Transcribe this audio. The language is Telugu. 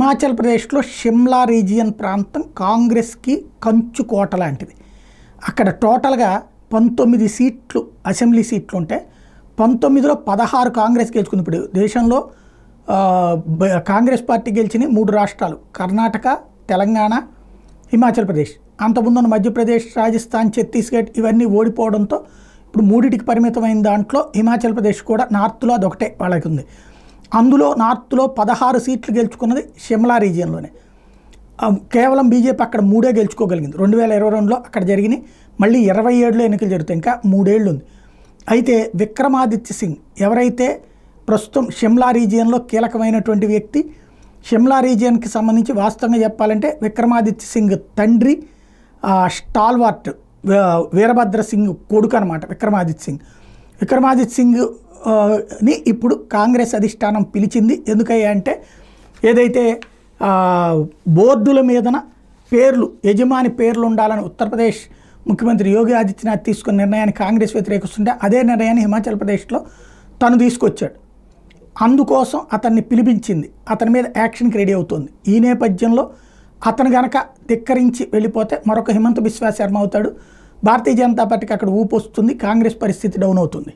హిమాచల్ ప్రదేశ్లో షిమ్లా రీజియన్ ప్రాంతం కాంగ్రెస్కి కంచుకోట లాంటిది. అక్కడ టోటల్గా 19 సీట్లు అసెంబ్లీ సీట్లు ఉంటే 19లో 16 కాంగ్రెస్ గెలుచుకుంది. ఇప్పుడు దేశంలో కాంగ్రెస్ పార్టీ గెలిచిన 3 రాష్ట్రాలు కర్ణాటక, తెలంగాణ, హిమాచల్ ప్రదేశ్. అంతకుముందు మధ్యప్రదేశ్, రాజస్థాన్, ఛత్తీస్గఢ్ ఇవన్నీ ఓడిపోవడంతో ఇప్పుడు 3టికి పరిమితమైన దాంట్లో హిమాచల్ ప్రదేశ్ కూడా నార్త్లో అదొకటే వాళ్ళకి ఉంది. అందులో నార్త్లో 16 సీట్లు గెలుచుకున్నది షిమ్లా రీజియన్లోనే. కేవలం బీజేపీ అక్కడ 3 గెలుచుకోగలిగింది. 2022లో అక్కడ జరిగినాయి. మళ్ళీ 27లో ఎన్నికలు జరుగుతాయి. ఇంకా 3 ఏళ్ళు ఉంది. అయితే విక్రమాదిత్య సింగ్ ఎవరైతే ప్రస్తుతం షిమ్లా రీజియన్లో కీలకమైనటువంటి వ్యక్తి, షిమ్లా రీజియన్కి సంబంధించి వాస్తవంగా చెప్పాలంటే విక్రమాదిత్య సింగ్ తండ్రి స్టాల్వార్ట్ వీరభద్ర సింగ్ కొడుకు అనమాట విక్రమాదిత్య సింగ్. విక్రమాదిత్య సింగ్ ని ఇప్పుడు కాంగ్రెస్ అధిష్టానం పిలిచింది. ఎందుకయ్యా అంటే ఏదైతే బోర్డుల మీదన పేర్లు యజమాని పేర్లు ఉండాలని ఉత్తరప్రదేశ్ ముఖ్యమంత్రి యోగి ఆదిత్యనాథ్ తీసుకున్న నిర్ణయాన్ని కాంగ్రెస్ వ్యతిరేకిస్తుంటే అదే నిర్ణయాన్ని హిమాచల్ ప్రదేశ్లో తను తీసుకొచ్చాడు. అందుకోసం అతన్ని పిలిపించింది. అతని మీద యాక్షన్కి రెడీ అవుతుంది. ఈ నేపథ్యంలో అతను గనక ధిక్కరించి వెళ్ళిపోతే మరొక హిమంత బిశ్వా శర్మ అవుతాడు. భారతీయ జనతా పార్టీకి అక్కడ ఊపు వస్తుంది. కాంగ్రెస్ పరిస్థితి డౌన్ అవుతుంది.